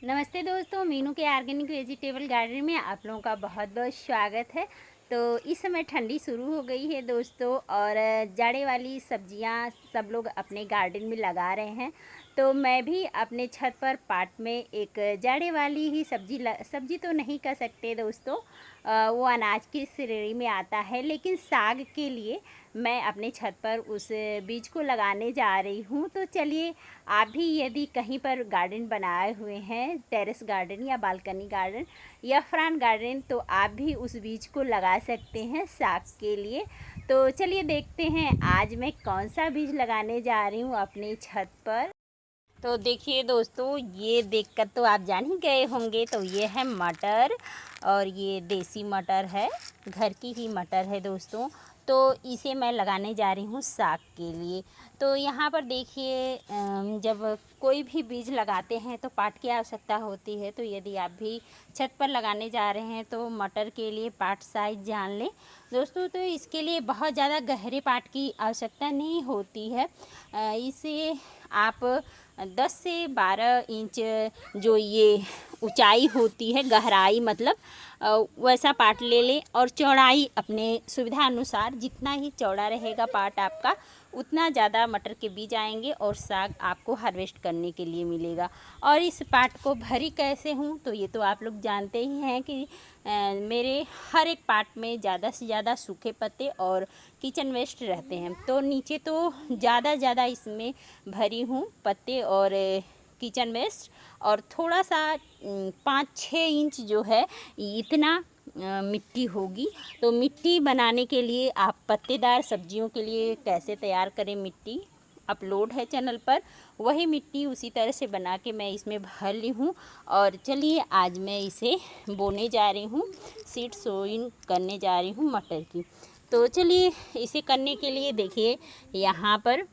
नमस्ते दोस्तों, मीनू के ऑर्गेनिक वेजिटेबल गार्डन में आप लोगों का बहुत बहुत स्वागत है। तो इस समय ठंडी शुरू हो गई है दोस्तों, और जाड़े वाली सब्जियां सब लोग अपने गार्डन में लगा रहे हैं। तो मैं भी अपने छत पर पाट में एक जाड़े वाली ही सब्जी तो नहीं कह सकते दोस्तों, वो अनाज की श्रेणी में आता है, लेकिन साग के लिए मैं अपने छत पर उस बीज को लगाने जा रही हूँ। तो चलिए, आप भी यदि कहीं पर गार्डन बनाए हुए हैं, टेरेस गार्डन या बालकनी गार्डन या फ्रंट गार्डन, तो आप भी उस बीज को लगा सकते हैं साग के लिए। तो चलिए देखते हैं आज मैं कौन सा बीज लगाने जा रही हूँ अपने छत पर। तो देखिए दोस्तों, ये देखकर तो आप जान ही गए होंगे, तो ये है मटर, और ये देसी मटर है, घर की ही मटर है दोस्तों। तो इसे मैं लगाने जा रही हूँ साग के लिए। तो यहाँ पर देखिए, जब कोई भी बीज लगाते हैं तो पाट की आवश्यकता होती है। तो यदि आप भी छत पर लगाने जा रहे हैं तो मटर के लिए पाट साइज जान लें दोस्तों। तो इसके लिए बहुत ज़्यादा गहरे पाट की आवश्यकता नहीं होती है। इसे आप 10 से 12 इंच जो ये ऊंचाई होती है, गहराई मतलब वैसा पाट ले लें, और चौड़ाई अपने सुविधा अनुसार, जितना ही चौड़ा रहेगा पाट आपका उतना ज़्यादा मटर के बीज आएंगे और साग आपको हार्वेस्ट करने के लिए मिलेगा। और इस पाट को भरी कैसे हूँ, तो ये तो आप लोग जानते ही हैं कि मेरे हर एक पाट में ज़्यादा से ज़्यादा सूखे पत्ते और किचन वेस्ट रहते हैं। तो नीचे तो ज़्यादा इसमें भरी हूँ पत्ते और किचन वेस्ट, और थोड़ा सा 5-6 इंच जो है इतना मिट्टी होगी। तो मिट्टी बनाने के लिए आप पत्तेदार सब्जियों के लिए कैसे तैयार करें मिट्टी, अपलोड है चैनल पर, वही मिट्टी उसी तरह से बना के मैं इसमें भर ली हूँ। और चलिए आज मैं इसे बोने जा रही हूँ, सीड सोइंग करने जा रही हूँ मटर की। तो चलिए, इसे करने के लिए देखिए यहाँ पर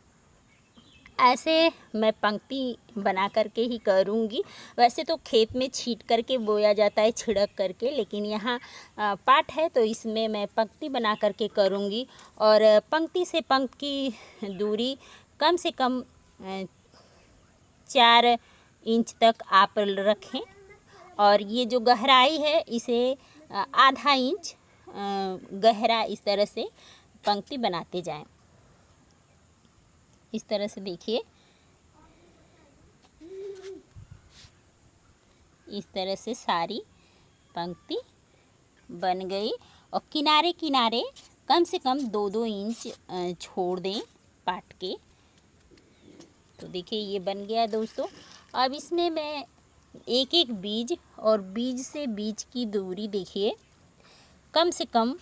ऐसे मैं पंक्ति बना करके ही करूँगी। वैसे तो खेत में छींट करके बोया जाता है, छिड़क करके, लेकिन यहाँ पाट है तो इसमें मैं पंक्ति बना करके करूँगी। और पंक्ति से पंक्ति की दूरी कम से कम 4 इंच तक आप रखें। और ये जो गहराई है इसे आधा इंच गहरा इस तरह से पंक्ति बनाते जाएं। इस तरह से देखिए, इस तरह से सारी पंक्ति बन गई, और किनारे किनारे कम से कम 2-2 इंच छोड़ दें पाट के। तो देखिए ये बन गया दोस्तों। अब इसमें मैं एक एक बीज, और बीज से बीज की दूरी देखिए कम से कम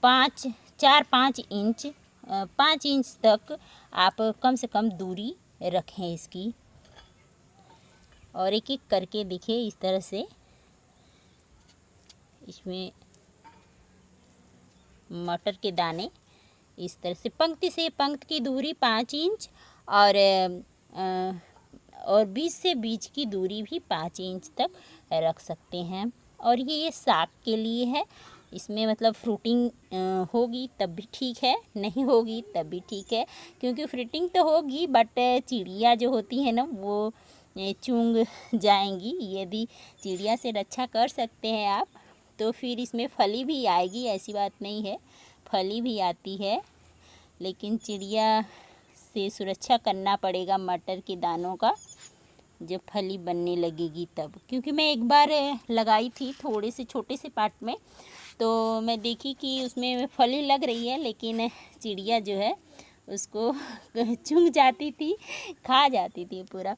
4-5 इंच, 5 इंच तक आप कम से कम दूरी रखें इसकी। और एक एक करके देखिए इस तरह से इसमें मटर के दाने इस तरह से पंक्ति से पंक्ति की दूरी 5 इंच, और बीज से बीज की दूरी भी 5 इंच तक रख सकते हैं। और ये साग के लिए है, इसमें मतलब फ्रूटिंग होगी तब भी ठीक है, नहीं होगी तब भी ठीक है, क्योंकि फ्रूटिंग तो होगी बट चिड़िया जो होती है ना वो चुंग जाएंगी। यदि चिड़िया से रक्षा कर सकते हैं आप तो फिर इसमें फली भी आएगी, ऐसी बात नहीं है, फली भी आती है, लेकिन चिड़िया से सुरक्षा करना पड़ेगा मटर के दानों का जब फली बनने लगेगी तब। क्योंकि मैं एक बार लगाई थी थोड़े से छोटे से पाट में, तो मैं देखी कि उसमें फली लग रही है, लेकिन चिड़िया जो है उसको चुंग जाती थी, खा जाती थी पूरा।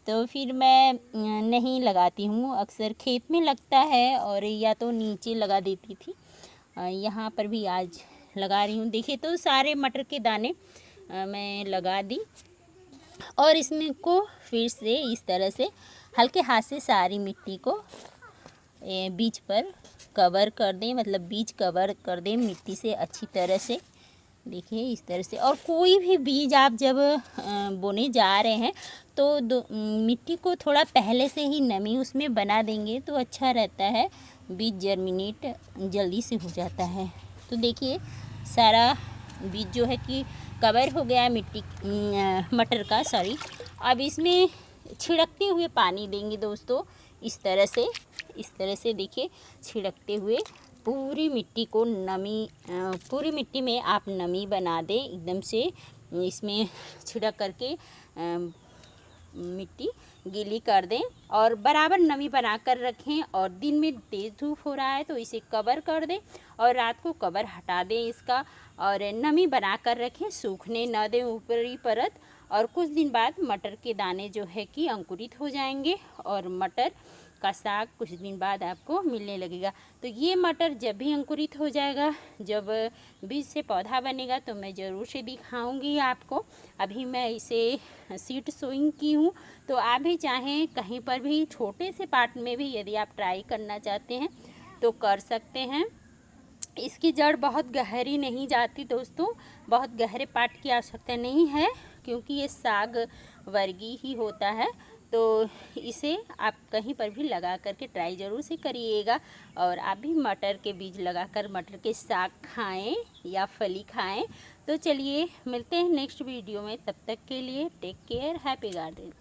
तो फिर मैं नहीं लगाती हूँ, अक्सर खेत में लगता है और या तो नीचे लगा देती थी। यहाँ पर भी आज लगा रही हूँ। देखिए तो सारे मटर के दाने मैं लगा दी, और इसमें को फिर से इस तरह से हल्के हाथ से सारी मिट्टी को बीज पर कवर कर दें, मतलब बीज कवर कर दें मिट्टी से अच्छी तरह से। देखिए इस तरह से। और कोई भी बीज आप जब बोने जा रहे हैं तो मिट्टी को थोड़ा पहले से ही नमी उसमें बना देंगे तो अच्छा रहता है, बीज जर्मिनेट जल्दी से हो जाता है। तो देखिए सारा बीज जो है कि कवर हो गया मिट्टी मटर का, सॉरी। अब इसमें छिड़कते हुए पानी देंगे दोस्तों। इस तरह से देखिए छिड़कते हुए पूरी मिट्टी को नमी, पूरी मिट्टी में आप नमी बना दें एकदम से। इसमें छिड़क करके मिट्टी गीली कर दें और बराबर नमी बना कर रखें। और दिन में तेज़ धूप हो रहा है तो इसे कवर कर दें और रात को कवर हटा दें इसका, और नमी बना कर रखें, सूखने न दें ऊपरी परत। और कुछ दिन बाद मटर के दाने जो है कि अंकुरित हो जाएंगे और मटर का साग कुछ दिन बाद आपको मिलने लगेगा। तो ये मटर जब भी अंकुरित हो जाएगा, जब बीज से पौधा बनेगा, तो मैं ज़रूर से दिखाऊंगी आपको। अभी मैं इसे सीड सोइंग की हूँ, तो आप भी चाहें कहीं पर भी छोटे से पार्ट में भी यदि आप ट्राई करना चाहते हैं तो कर सकते हैं। इसकी जड़ बहुत गहरी नहीं जाती दोस्तों, बहुत गहरे पार्ट की आवश्यकता नहीं है क्योंकि ये साग वर्गीय ही होता है। तो इसे आप कहीं पर भी लगा करके ट्राई ज़रूर से करिएगा। और आप भी मटर के बीज लगाकर मटर के साग खाएं या फली खाएं। तो चलिए मिलते हैं नेक्स्ट वीडियो में, तब तक के लिए टेक केयर, हैप्पी गार्डन।